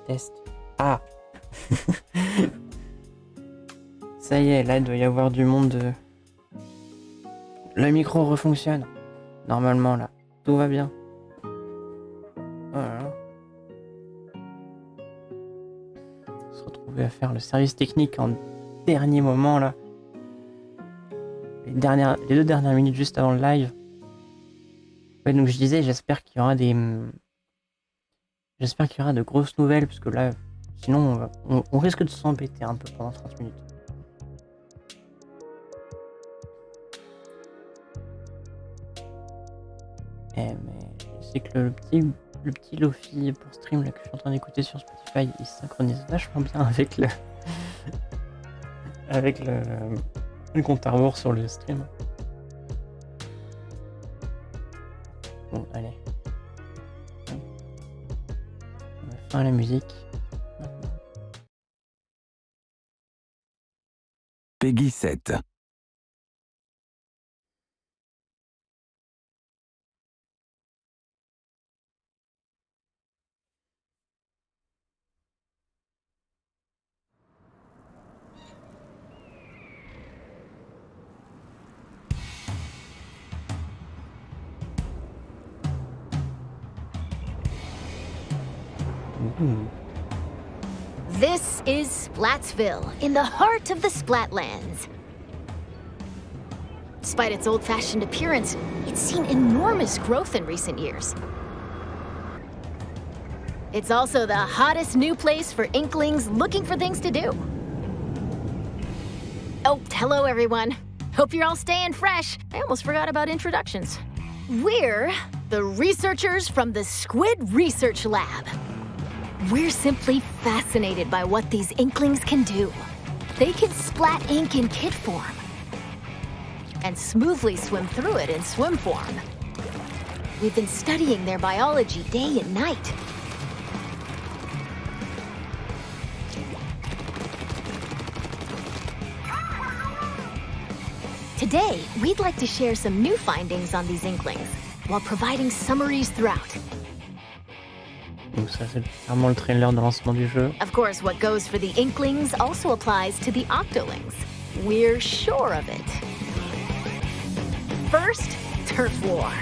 Test. Ah. Ça y est, là il doit y avoir du monde. Le micro refonctionne. Normalement là, tout va bien. Voilà. On se retrouvait à faire le service technique en dernier moment là. Les 2 dernières minutes juste avant le live. Ouais, donc je disais, j'espère qu'il y aura de grosses nouvelles, parce que là, sinon, on risque de s'embêter un peu pendant 30 minutes. Mais c'est que le petit Lofi pour stream là, que je suis en train d'écouter sur Spotify, il se synchronise vachement bien avec le compte à rebours sur le stream. Bon, allez. On met fin à la musique. Maintenant. Peggy 7. This is Splatsville, in the heart of the Splatlands. Despite its old-fashioned appearance, it's seen enormous growth in recent years. It's also the hottest new place for Inklings looking for things to do. Oh, hello everyone. Hope you're all staying fresh. I almost forgot about introductions. We're the researchers from the Squid Research Lab. We're simply fascinated by what these Inklings can do. They can splat ink in kit form and smoothly swim through it in swim form. We've been studying their biology day and night. Today, we'd like to share some new findings on these Inklings, while providing summaries throughout. Donc ça c'est vraiment le trailer de lancement du jeu. Of course, what goes for the Inklings also applies to the Octolings. We're sure of it. First, Turf War.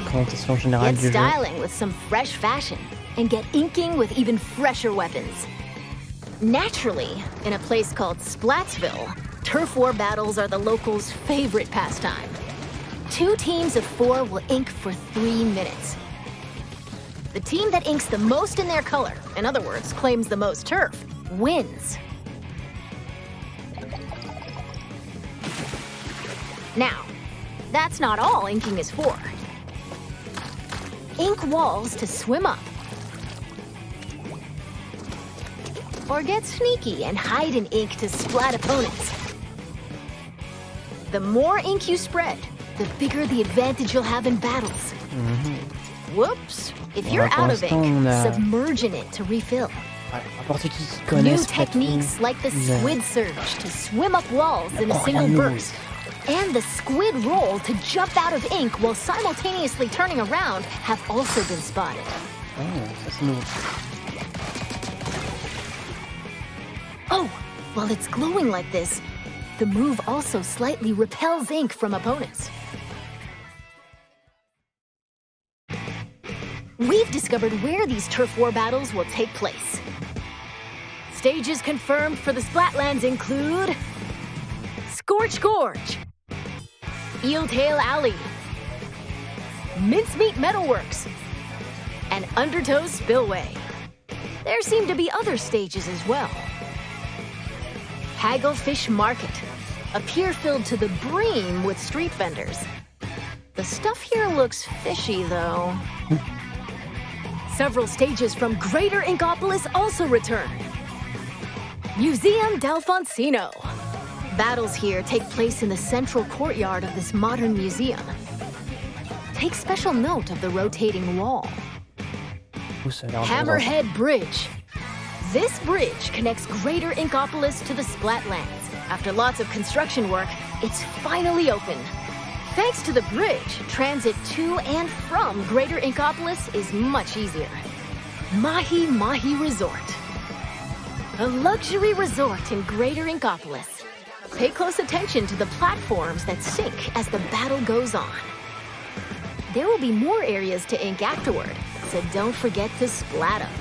Présentation générale Get du jeu. styling with some fresh fashion, and get inking with even fresher weapons. Naturally, in a place called Splatsville, Turf War battles are the locals' favorite pastime. 2 teams of 4 will ink for 3 minutes. The team that inks the most in their color, in other words, claims the most turf, wins. Now, that's not all inking is for. Ink walls to swim up. Or get sneaky and hide in ink to splat opponents. The more ink you spread, the bigger the advantage you'll have in battles. Whoops! If you're out of ink, submerge in it to refill. New techniques like the squid surge to swim up walls in a single burst. And the squid roll to jump out of ink while simultaneously turning around have also been spotted. Oh, while it's glowing like this, the move also slightly repels ink from opponents. We've discovered where these turf war battles will take place. Stages confirmed for the Splatlands include Scorch Gorge, Eeltail Alley, Mincemeat Metalworks, and Undertow Spillway. There seem to be other stages as well. Hagglefish Market, a pier filled to the brim with street vendors. The stuff here looks fishy, though. Several stages from Greater Inkopolis also return. Museum Delfonsino. Battles here take place in the central courtyard of this modern museum. Take special note of the rotating wall. Hammerhead Bridge. This bridge connects Greater Inkopolis to the Splatlands. After lots of construction work, it's finally open. Thanks to the bridge, transit to and from Greater Inkopolis is much easier. Mahi Mahi Resort. A luxury resort in Greater Inkopolis. Pay close attention to the platforms that sink as the battle goes on. There will be more areas to ink afterward, so don't forget to splat them.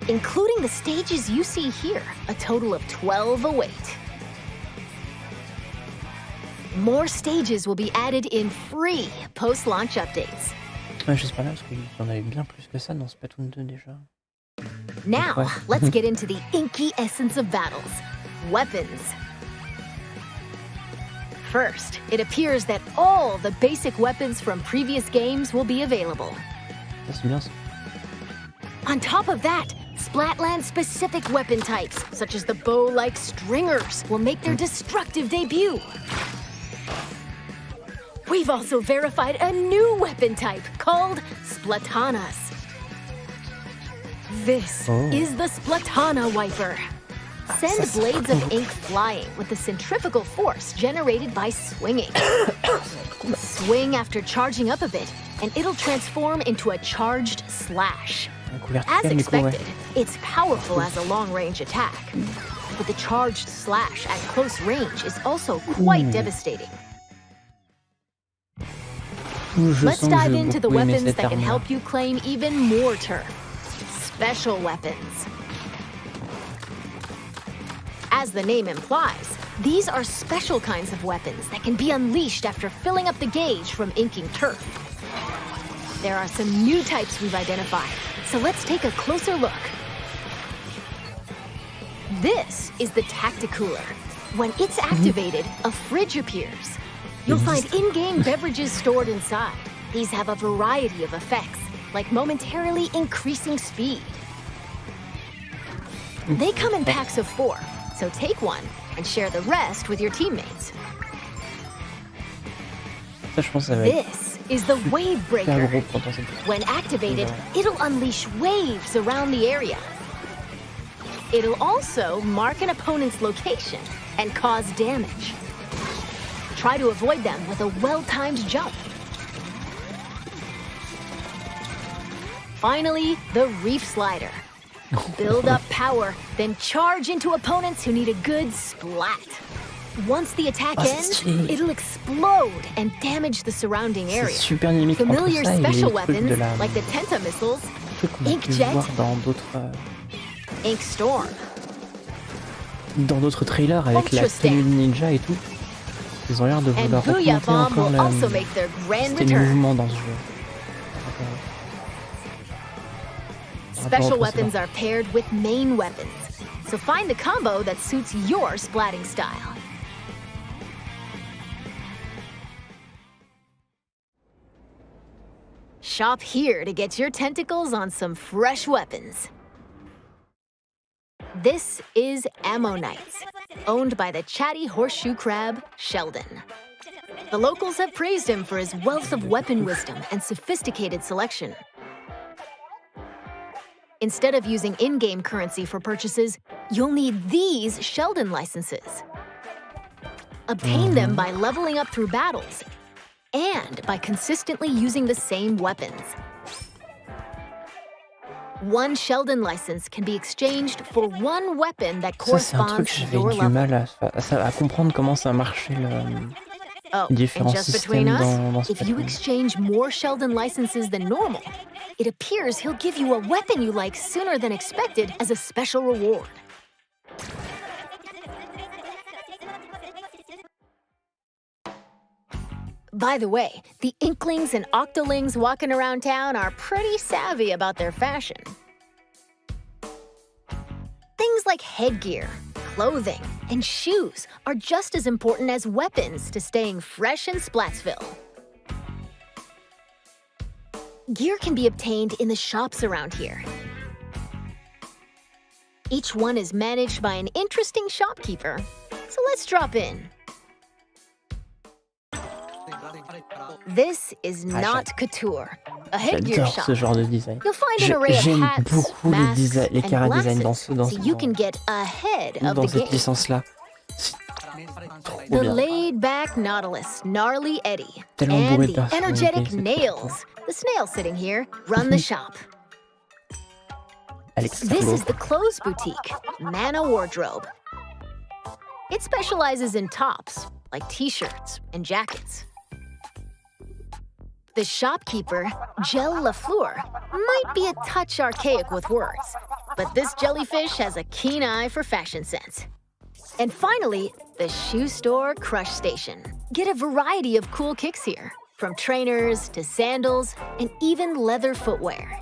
Including the stages you see here, a total of 12 await. More stages will be added in free post-launch updates. Ouais, j'espère là parce qu'il y en avait bien plus que ça dans Splatoon 2 déjà. Now, Ouais. let's get into the inky essence of battles, weapons. First, it appears that all the basic weapons from previous games will be available. Ça c'est bien ça. On top of that, Splatland-specific weapon types, such as the bow-like stringers, will make their destructive debut. We've also verified a new weapon type called Splatanas. This is the Splatana Wiper. Send blades of ink flying with the centrifugal force generated by swinging. Swing after charging up a bit, and it'll transform into a charged slash. As expected, it's powerful as a long-range attack. But the charged slash at close range is also quite devastating. Let's dive into the weapons that can help you claim even more turf. Special weapons. As the name implies, these are special kinds of weapons that can be unleashed after filling up the gauge from inking turf. There are some new types we've identified, so let's take a closer look. This is the Tacticooler. When it's activated, a fridge appears. You'll find in-game beverages stored inside. These have a variety of effects, like momentarily increasing speed. They come in packs of 4, so take one and share the rest with your teammates. Ça, je pense que ça va être This is the Wave super Breaker. gros pendant cette When activated, it'll unleash waves around the area. It'll also mark an opponent's location and cause damage. Try to avoid them with a well-timed jump. Finally, the Reef Slider. Build up power, then charge into opponents who need a good splat. Once the attack ends, it'll explode and damage the surrounding C'est area. super limite entre Familiar ça et les special trucs de weapons, la... like the Tenta missiles, trucs qu'on a pu Inkjet. voir dans d'autres Ink Storm, trailers avec la Ultra tenue de ninja et tout. Ils ont l'air de and vouloir Booyah remonter Bomb encore will le also make their grand système de return. mouvement dans ce jeu. Special Rapport au weapons are paired with main weapons, so find the combo that suits your splatting style. Shop here to get your tentacles on some fresh weapons. This is Ammonites, owned by the chatty horseshoe crab, Sheldon. The locals have praised him for his wealth of weapon wisdom and sophisticated selection. Instead of using in-game currency for purchases, you'll need these Sheldon licenses. Obtain them by leveling up through battles and by consistently using the same weapons. One Sheldon license can be exchanged for one weapon that Ça, c'est un truc corresponds que to j'avais your du level. mal à comprendre comment ça marchait Oh, les and différents just between systèmes us, dans if you Splatoon. exchange more Sheldon licenses than normal, it appears he'll give you a weapon you like sooner than expected as a special reward. By the way, the Inklings and Octolings walking around town are pretty savvy about their fashion. Things like headgear, clothing, and shoes are just as important as weapons to staying fresh in Splatsville. Gear can be obtained in the shops around here. Each one is managed by an interesting shopkeeper, so let's drop in. This is not couture, a headgear J'adore shop. ce genre de design. You'll find an array of J'aime hats, beaucoup masks, les and cara design glasses, so you can get ahead of dans the cette game. licence-là. C'est trop The bien. laid-back Nautilus, Gnarly Eddie, Tellement bourré and de the personnalité, energetic c'est trop Nails, the snail sitting here, run the shop. Alex This Carlo. is the clothes boutique, Mana Wardrobe. It specializes in tops, like t-shirts and jackets. The shopkeeper, Gel Lafleur, might be a touch archaic with words, but this jellyfish has a keen eye for fashion sense. And finally, the shoe store Crush Station. Get a variety of cool kicks here, from trainers to sandals and even leather footwear.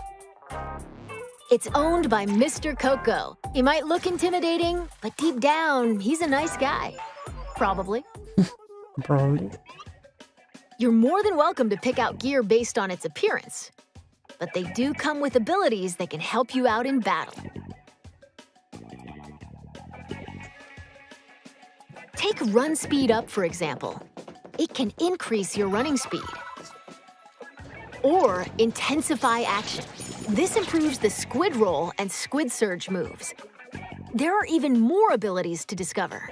It's owned by Mr. Coco. He might look intimidating, but deep down, he's a nice guy. Probably. Probably. You're more than welcome to pick out gear based on its appearance, but they do come with abilities that can help you out in battle. Take run speed up, for example. It can increase your running speed. Or intensify action. This improves the squid roll and squid surge moves. There are even more abilities to discover.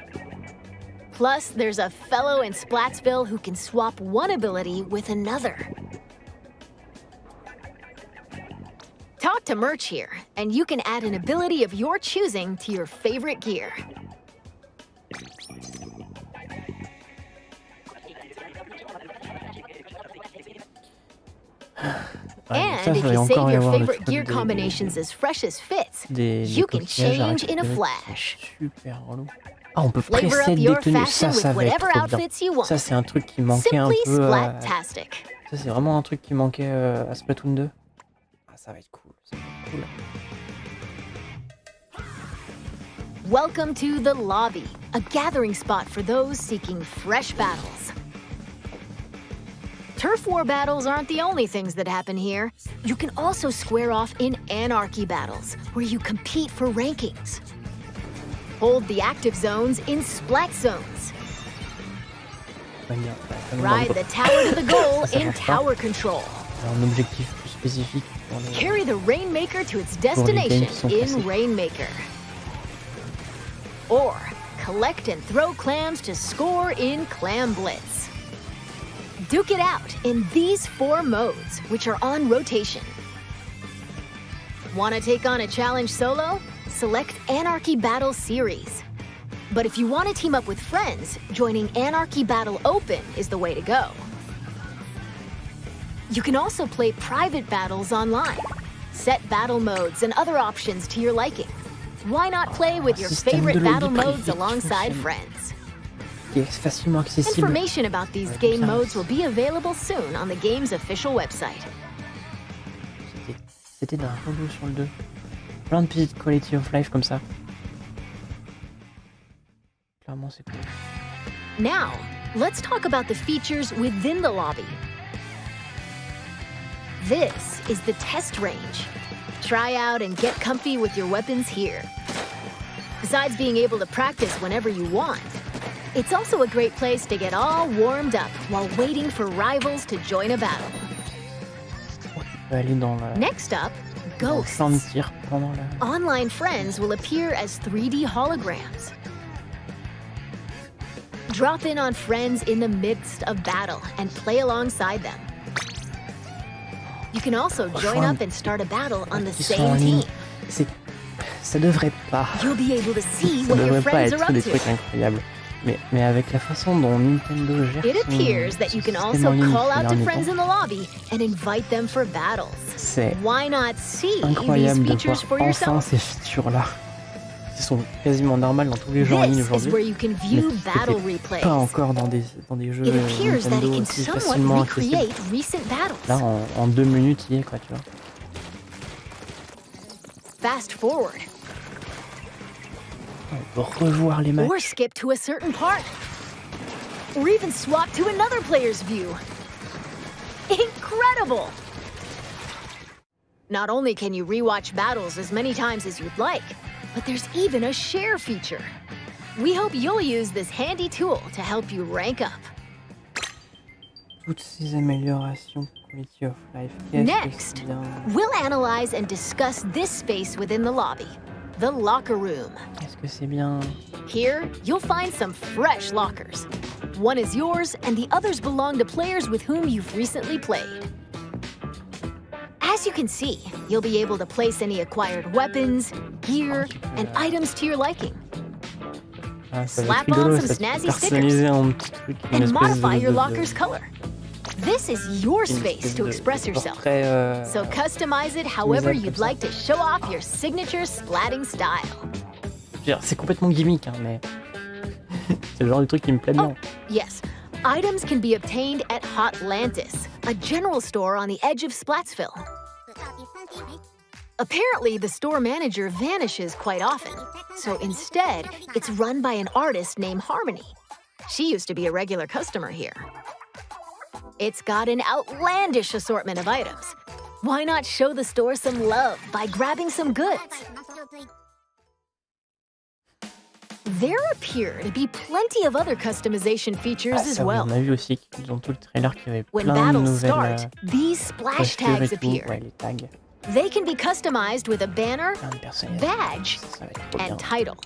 Plus, there's a fellow in Splatsville who can swap one ability with another. Talk to Merch here, and you can add an ability of your choosing to your favorite gear. And if you save your favorite gear combinations as fresh as fits, you can change in a flash. Super relou. Ah, on peut Flavor up preset your des tenues, fashion ça with va être whatever trop bien. outfits you want. Ça, c'est un truc qui manquait un Simply peu. Splattastic. Ça, c'est vraiment un truc qui manquait à Splatoon 2. Ah, ça va être cool. Ça va être cool. Welcome to the lobby, a gathering spot for those seeking fresh battles. Turf war battles aren't the only things that happen here. You can also square off in Anarchy Battles, where you compete for rankings. Hold the active zones in Splat Zones. Ride the tower to the goal in Tower Control. Un objectif plus spécifique pour les... Carry the Rainmaker to its destination in Rainmaker. Or collect and throw clams to score in Clam Blitz. Duke it out in these 4 modes, which are on rotation. Want to take on a challenge solo? Select Anarchy Battle Series. But if you want to team up with friends, joining Anarchy Battle Open is the way to go. You can also play private battles online. Set battle modes and other options to your liking. Why not play with your favorite battle modes alongside friends? Qui est facilement accessible. Information about these game modes will be available soon on the game's official website. C'était d'un relou sur le 2. Plein de petites quality of life comme ça. Clairement, c'est cool. Now, let's talk about the features within the lobby. This is the test range. Try out and get comfy with your weapons here. Besides being able to practice whenever you want, it's also a great place to get all warmed up while waiting for rivals to join a battle. On peut aller dans le... Next up, dans le Ghosts. champ de tir pendant la... Online friends will appear as 3D holograms. Drop in on friends in the midst of battle and play alongside them. You can also join up and start a battle on the same team. Ça devrait pas. You'll be able to see Ça what your devrait pas friends être are up des to. trucs incroyables. Mais avec la façon dont Nintendo gère It appears that you can also call out to friends in temps, the lobby and invite them for battles. c'est Why not see these incroyable de features for voir enfin yourself? ces features-là. Qui sont quasiment normales dans tous les jeux en ligne This is aujourd'hui. where you can Mais view qui battle n'étaient replays. pas encore dans des jeux It appears that it Nintendo can aussi somewhat facilement accessibles. recreate recent battles. Là, en 2 minutes, il y est, quoi, tu vois. Fast forward On peut revoir les matchs. or skip to a certain part. Or even swap to another player's view. Incredible! Not only can you rewatch battles as many times as you'd like, but there's even a share feature. We hope you'll use this handy tool to help you rank up. Toutes ces améliorations quality of life. Qu'est-ce que Next, c'est bien. we'll analyze and discuss this space within the lobby, the locker room. Qu'est-ce que c'est bien. Here, you'll find some fresh lockers. One is yours, and the others belong to players with whom you've recently played. As As you can see, you'll be able to place any acquired weapons, gear, and items to your liking. Ah, ça va être Slap on rigolo, some ça, tu peux snazzy stickers personnaliser un petit truc, une and espèce modify your de locker's color. This is your une space espèce to de express yourself. portrait, So customize it however comme you'd ça. like to show off your signature splatting style. je veux dire, c'est complètement gimmick, hein, mais c'est le genre de truc qui me plaît bien. Yes, items can be obtained at Hotlantis, a general store on the edge of Splatsville. Apparently, the store manager vanishes quite often, so instead, it's run by an artist named Harmony. She used to be a regular customer here. It's got an outlandish assortment of items. Why not show the store some love by grabbing some goods? There appear to be plenty of other customization features Ah, as ça, oui, well. on a vu aussi qu'ils ont tout le trailer qui avait When plein de battles nouvelles start, these splash postures et tags tout. appear. Ouais, les tags, They can be customized with a banner, plein de personnages. badge, Ça va être trop bien. and title.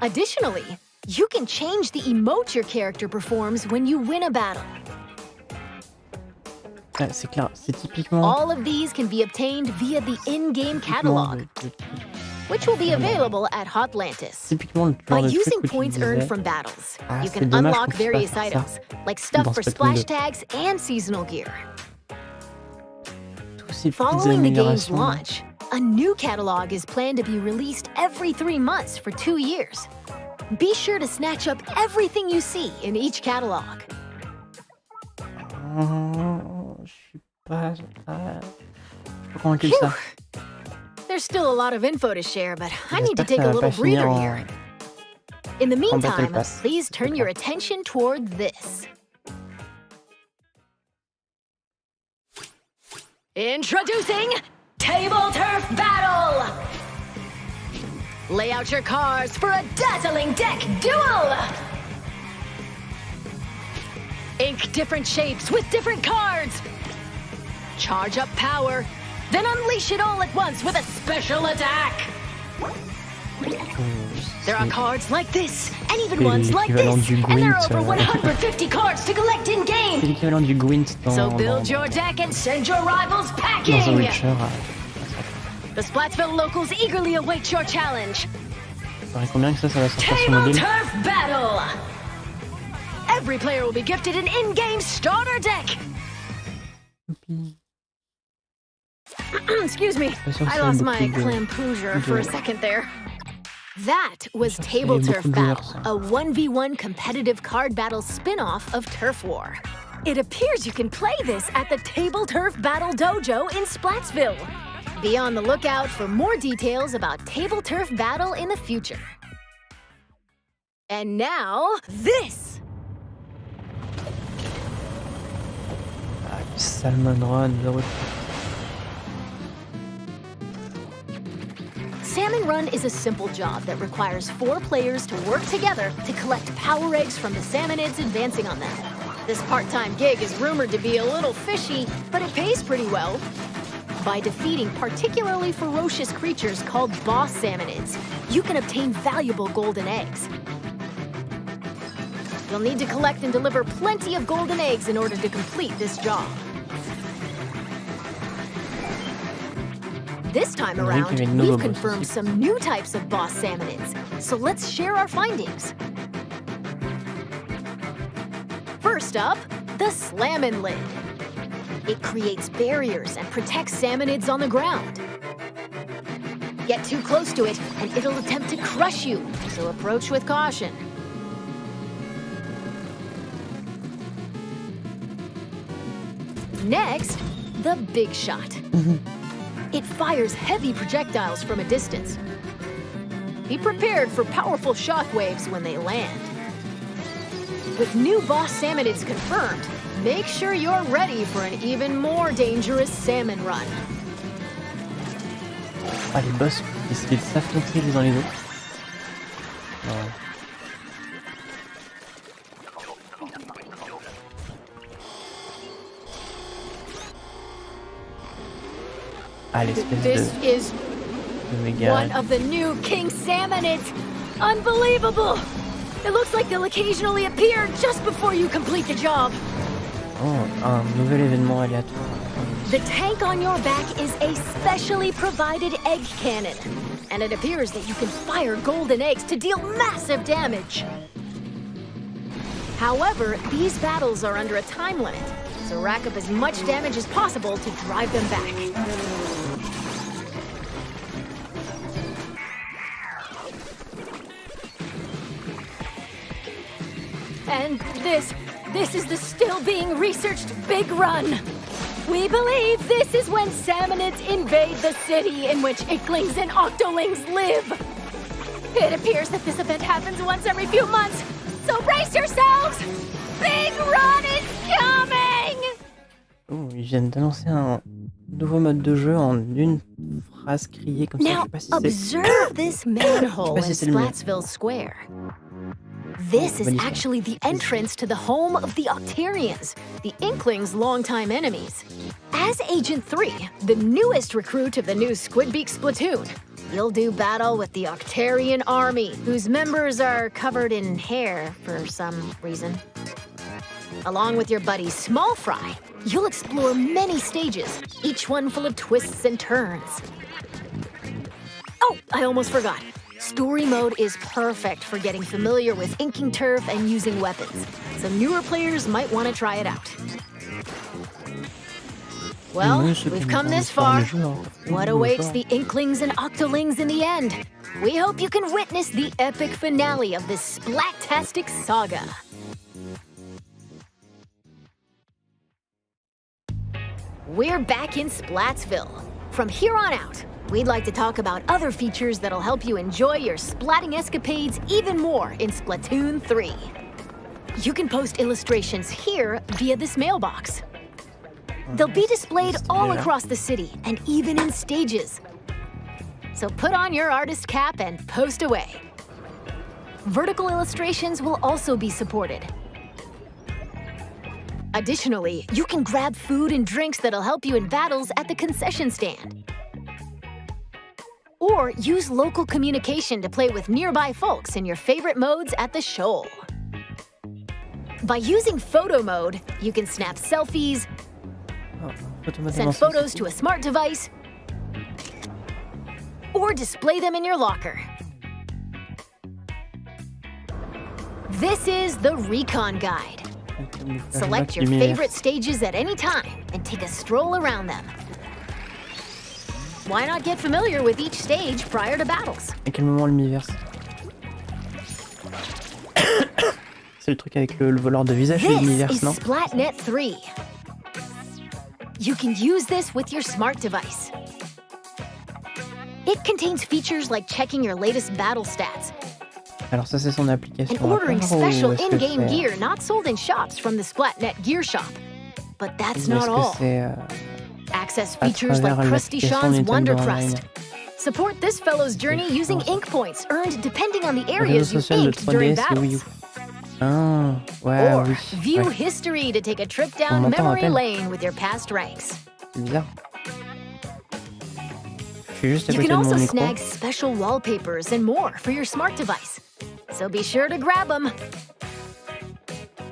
Additionally, you can change the emote your character performs when you win a battle. Ah, c'est clair, c'est typiquement All of these can be obtained via the in-game catalog, which will be available at Hotlantis. typiquement le By genre de truc using où tu points earned disais, from battles, Ah, you c'est can dommage unlock qu'on puisse pas various faire ça items, like stuff dans for Splatoon splash 2. tags and seasonal gear. tous ces petites Following the game's améliorations. launch, a new catalog is planned to be released every 3 months for 2 years. Be sure to snatch up everything you see in each catalog. Je suis pas convaincu de ça. Phew. There's still a lot of info to share, but I need to J'espère que take ça a va little pas finir breather en- here. In the en Battle meantime, Pass. please turn your attention toward this. Introducing Table Turf Battle! Lay out your cards for a dazzling deck duel! Ink different shapes with different cards! Charge up power, then unleash it all at once with a special attack! There are cards like this, and even C'est ones like l'équivalent this, du and there are Gwent, over 150 cards to collect in C'est game! l'équivalent du Gwent dans, So dans, build your deck and send your rivals dans The packing! Witcher. The Splatsville locals eagerly await your challenge. Ça paraît combien que ça va sortir sur Table mobile? Turf Battle! Every player will be gifted an in-game starter deck! Excuse me, Pas sûr que I ça ait lost my beaucoup de- clampoosure for a second there. That was sûr que ça Table ait Turf beaucoup de Battle, ça. a 1v1 competitive card battle spin-off of Turf War. It appears you can play this at the Table Turf Battle Dojo in Splatsville. Be on the lookout for more details about Table Turf Battle in the future. And now, this! Salmon Run, The Witcher. Salmon Run is a simple job that requires 4 players to work together to collect power eggs from the salmonids advancing on them. This part-time gig is rumored to be a little fishy, but it pays pretty well. By defeating particularly ferocious creatures called boss salmonids, you can obtain valuable golden eggs. You'll need to collect and deliver plenty of golden eggs in order to complete this job. This time On dirait qu'il y around, avait de nouveaux we've boss confirmed aussi. some new types of boss salmonids, so let's share our findings. First up, the Slammin' Lid. It creates barriers and protects salmonids on the ground. Get too close to it, and it'll attempt to crush you, so approach with caution. Next, the Big Shot. It fires heavy projectiles from a distance. Be prepared for powerful shockwaves when they land. With new boss salmonids confirmed, make sure you're ready for an even more dangerous salmon run. Ah, les boss pour essayer de s'affronter les uns les autres. Ouais. Ah, l'espèce This is de méga. one of the new king salmonids. Unbelievable! It looks like they'll occasionally appear just before you complete the job. Oh, un nouvel événement aléatoire. The tank on your back is a specially provided egg cannon, and it appears that you can fire golden eggs to deal massive damage. However, these battles are under a time limit, so rack up as much damage as possible to drive them back. And this is the still being researched big run. We believe this is when salmonids invade the city in which Inklings and Octolings live. It appears that this event happens once every few months, so brace yourselves! Big run is coming! Oh, ils viennent d'annoncer un nouveau mode de jeu en une phrase criée comme ça. Now, Je sais pas si observe this manhole in si c'est le mien. Splatsville Square. This is Valise. actually the entrance to the home of the Octarians, the Inklings' longtime enemies. As Agent 3, the newest recruit of the new Squidbeak Splatoon, you'll do battle with the Octarian army, whose members are covered in hair for some reason. Along with your buddy Small Fry, you'll explore many stages, each one full of twists and turns. Oh, I almost forgot. Story mode is perfect for getting familiar with inking turf and using weapons, so newer players might want to try it out. Well, we've come this far. What awaits the Inklings and Octolings in the end? We hope you can witness the epic finale of this Splattastic saga. We're back in Splatsville. From here on out, we'd like to talk about other features that'll help you enjoy your splatting escapades even more in Splatoon 3. You can post illustrations here via this mailbox. They'll be displayed all across the city and even in stages. So put on your artist cap and post away. Vertical illustrations will also be supported. Additionally, you can grab food and drinks that'll help you in battles at the concession stand. Or use local communication to play with nearby folks in your favorite modes at the shoal. By using photo mode, you can snap selfies, send photos to a smart device, or display them in your locker. This is the Recon Guide. Select your favorite stages at any time and take a stroll around them. Why not get familiar with each stage prior to battles? À quel moment le mi-verse? C'est le truc avec le voleur de visage et This l'univers, is non? Splatnet 3. You can use this with your smart device. It contains features like checking your latest battle stats Alors ça c'est son application. and ordering à part, ou special est-ce que in-game c'est- gear not sold in shops from the Splatnet gear shop. But that's ou not est-ce que all. c'est Access à features like travers Krusty l'application Sean's Nintendo Wonder Online? Crust. Support this fellow's journey using ink points earned depending on the Le areas réseau you social de inked during 3DS et Wii U. battles. Ah, ouais, Or oui. view Ouais, history to take a trip On down m'entend à memory peine. lane with your past ranks. c'est bizarre. Je suis juste à You côté can de mon also micro. snag special wallpapers and more for your smart device. So be sure to grab them.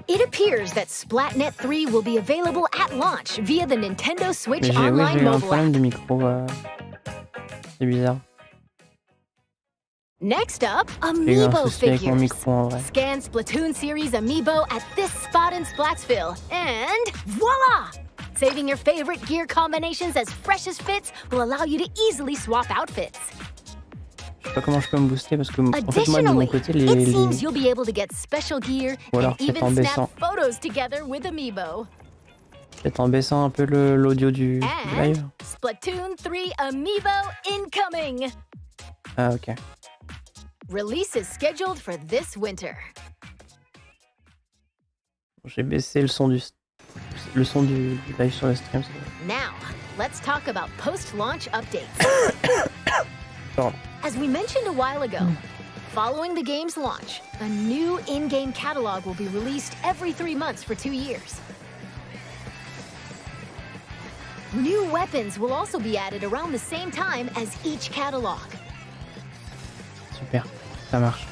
It appears that Splatnet 3 will be available at launch via the Nintendo Switch Mais oui, Online j'ai eu un mobile problème app. de micro. C'est bizarre. Next up, J'ai eu un Amiibo souci avec mon figures. micro en vrai. Scan Splatoon series Amiibo at this spot in Splatsville, and voila! Saving your favorite gear combinations as fresh as fits will allow you to easily swap outfits. Je sais pas comment je peux me booster parce que en fait moi de mon Additionally, côté it seems you'll be able to get special gear Ou alors and peut-être en even snap baissant. photos together with Amiibo. Peut-être en baissant un peu l'audio du And live. Splatoon 3 Amiibo incoming! Ah ok. Release is scheduled for this winter. J'ai baissé le son du live sur le stream. Now, let's talk about post-launch updates. Pardon. As we mentioned a while ago, following the game's launch, a new in-game catalog will be released every 3 months for 2 years. New weapons will also be added around the same time as each catalog. Super, ça marche.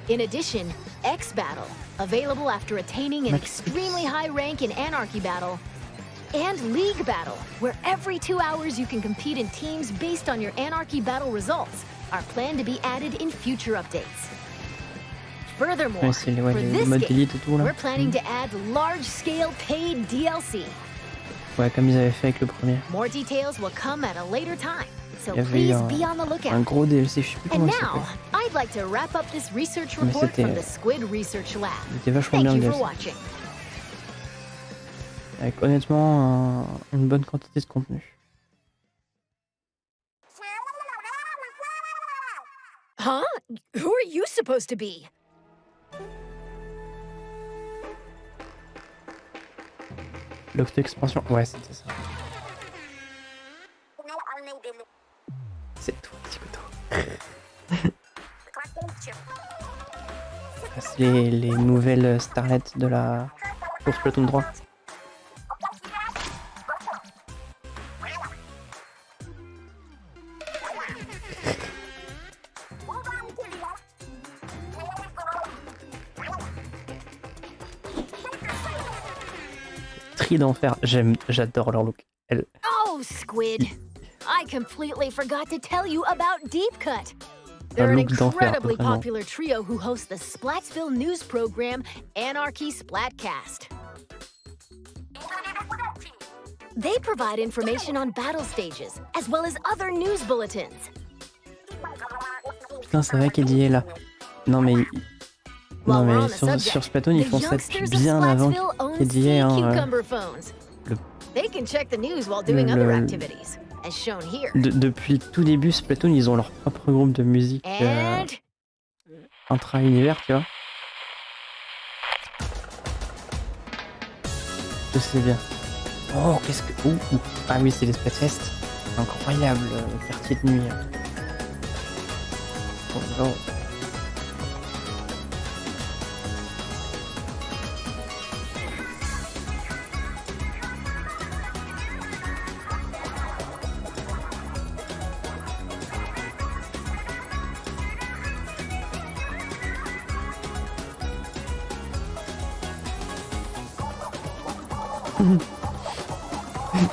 In addition, X Battle, available after attaining an extremely high rank in Anarchy Battle. And League Battle, where every 2 hours you can compete in teams based on your Anarchy Battle results, are planned to be added in future updates. Furthermore, Ouais, c'est for les this modes game, d'élite et tout là. we're planning to add large-scale paid DLC. Ouais, comme ils avaient fait avec le premier. More details will come at a later time, so Il y avait please eu be on the un lookout. gros DLC, je sais plus And comment il now, s'appelle. I'd like to wrap up this research Mais report c'était- from the Squid Research Lab. Il était vachement Thank bien le you for DLC. watching. Avec honnêtement une bonne quantité de contenu. Huh? Who are you supposed to be? L'octo-expansion, ouais, c'était ça. C'est tout, petit couteau. C'est les nouvelles starlets de la pour Splatoon 3. Tri d'enfer, j'adore leur look. Oh, Squid! I completely forgot to tell you about Deep Cut. They're an look d'enfer, incredibly vraiment. popular trio who host the Splatsville news program Anarchy Splatcast. They provide information on battle stages, as well as other news bulletins. Putain, c'est vrai qu'Eddie est là. Non mais While we're on mais the sur subject, Splatoon ils the font ça youngsters depuis of bien avant Splatsville own qu'Eddie ait cucumber phones. le- They can check the news while doing other le- activities, as shown here. depuis le tout début Splatoon ils ont leur propre groupe de musique And intra-univers, tu vois. Je sais bien. Oh, qu'est-ce que... Ouh. Ah oui, c'est les Splatfest. Incroyable quartier de nuit. Oh, non.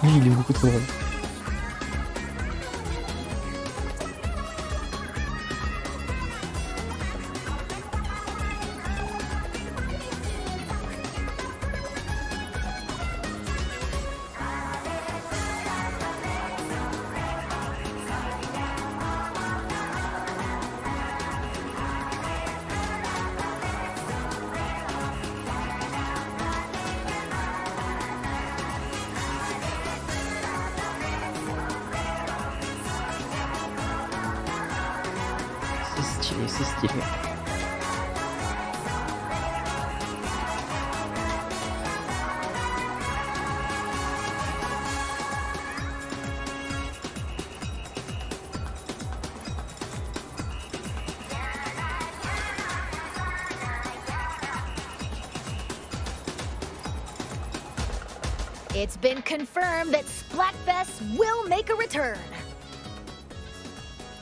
Lui, il est beaucoup trop drôle. C'est stylé, c'est stylé. it's been confirmed that Splatfest will make a return.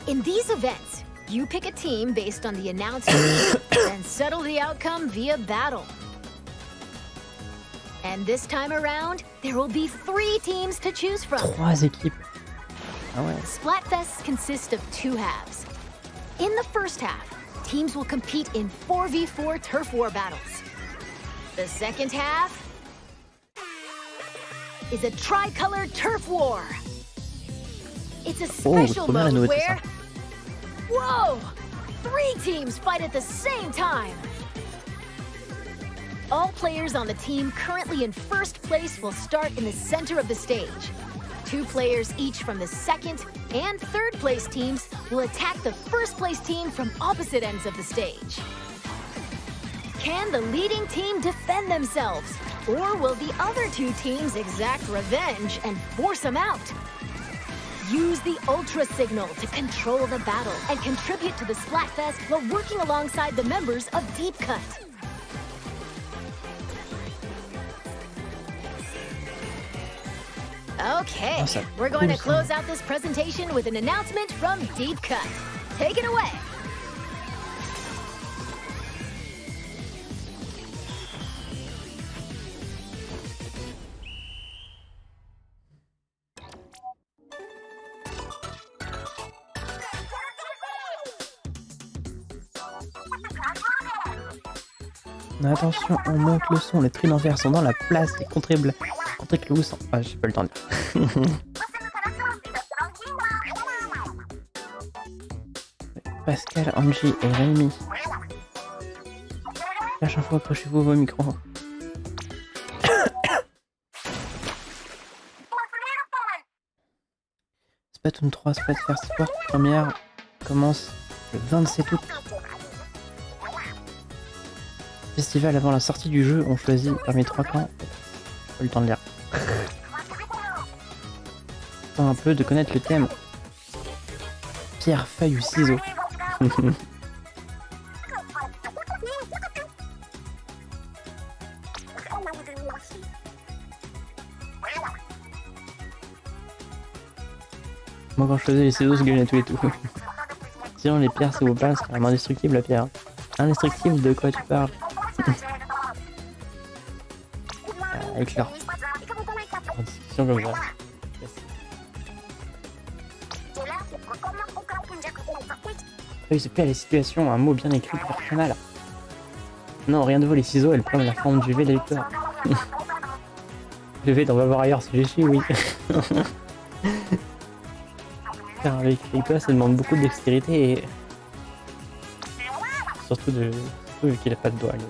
In these events, you pick a team based on the announcement and settle the outcome via battle. And this time around, there will be 3 teams to choose from. 3 équipes. Ah ouais. Splatfest consists of 2 halves. In the first half, teams will compete in 4v4 turf war battles. The second half is a tricolor turf war. It's a special trop bien la mode nouveauté, where... ça. Whoa! 3 teams fight at the same time! All players on the team currently in first place will start in the center of the stage. 2 players each from the second and third place teams will attack the first place team from opposite ends of the stage. Can the leading team defend themselves? Or will the other 2 teams exact revenge and force them out? Use the Ultra Signal to control the battle and contribute to the Splatfest while working alongside the members of Deep Cut. Okay, Awesome. we're going to Awesome. close out this presentation with an announcement from Deep Cut. Take it away. Attention, on monte le son, les trinanvers sont dans la place, les contre-clous sont... Ah, j'ai pas le temps de dire. Pascal, Angie et Rémi. La chaque fois, accrochez-vous vos micros. Splatoon3 Splatfest première commence le 27 août. Festival avant la sortie du jeu, on choisit parmi 3 camps. J'ai pas eu le temps de lire. Temps un peu de connaître le thème. Pierre, feuille ou ciseaux. Moi quand je faisais les ciseaux, je gagnais tout et tout. Sinon les pierres c'est vos pas, c'est carrément indestructible la pierre. Indestructible, de quoi tu parles? Avec leur discussion comme ça. Oui, c'est plus à les situations, un mot bien écrit pour faire mal. Non, rien de vaut les ciseaux, elles prennent la forme du V des lecteurs. Le V, on va voir ailleurs si j'ai su, oui. Faire avec les ça demande beaucoup de dextérité et surtout vu qu'il a pas de doigts. Lui.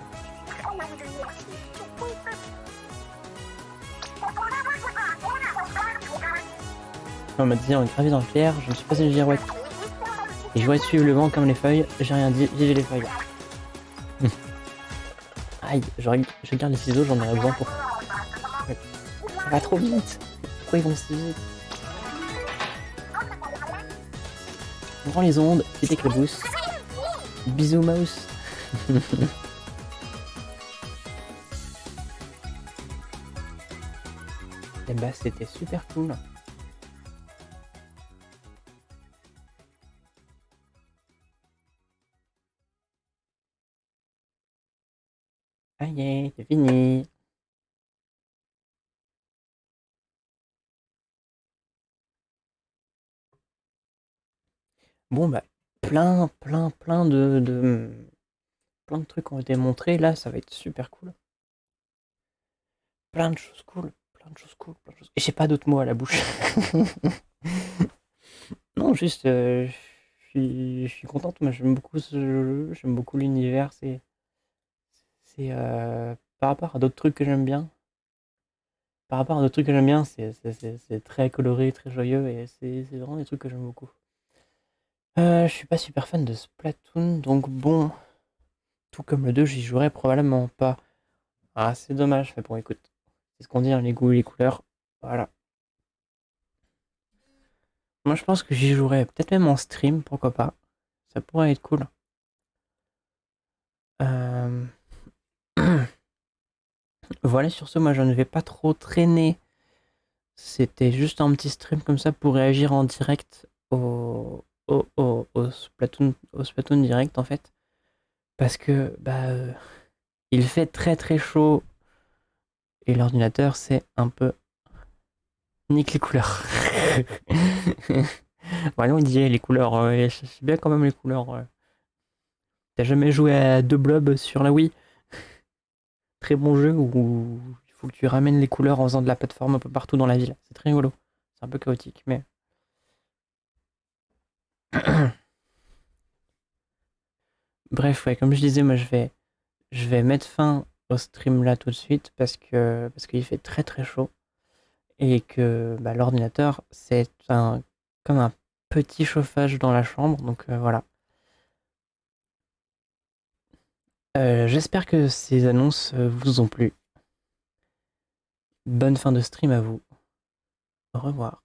On m'a dit en gravé dans le pierre, je me suis passé une girouette. Et je vois suivre le vent comme les feuilles, j'ai rien dit, j'ai les feuilles. Aïe, je garde les ciseaux, j'en aurais besoin pour... Ça va trop vite. Pourquoi ils vont si vite? On prend les ondes, c'est éclabousse. Bisous mouse. Et bah c'était super cool. Ah yeah, c'est fini. Bon bah plein de trucs ont été montrés, là ça va être super cool. Plein de choses cool. Et j'ai pas d'autres mots à la bouche. Non, juste je suis contente, moi j'aime beaucoup ce jeu, j'aime beaucoup l'univers, c'est par rapport à d'autres trucs que j'aime bien. C'est très coloré, très joyeux et c'est vraiment des trucs que j'aime beaucoup. Je suis pas super fan de Splatoon, donc bon, tout comme le 2, j'y jouerai probablement pas. Ah, c'est dommage, mais bon, écoute, c'est ce qu'on dit, hein, les goûts et les couleurs, voilà. Moi, je pense que j'y jouerai peut-être même en stream, pourquoi pas. Ça pourrait être cool. Voilà, sur ce, moi, je ne vais pas trop traîner. C'était juste un petit stream comme ça pour réagir en direct au Splatoon direct, en fait. Parce que, il fait très chaud et l'ordinateur, c'est un peu... nique les couleurs. Voilà, on disait les couleurs, c'est bien quand même les couleurs. T'as jamais joué à 2 blobs sur la Wii? Très bon jeu où il faut que tu ramènes les couleurs en faisant de la plateforme un peu partout dans la ville. C'est très rigolo. C'est un peu chaotique, mais... Bref, ouais, comme je disais, moi je vais mettre fin au stream là tout de suite parce qu'il fait très chaud et que l'ordinateur c'est comme un petit chauffage dans la chambre, donc voilà. J'espère que ces annonces vous ont plu. Bonne fin de stream à vous. Au revoir.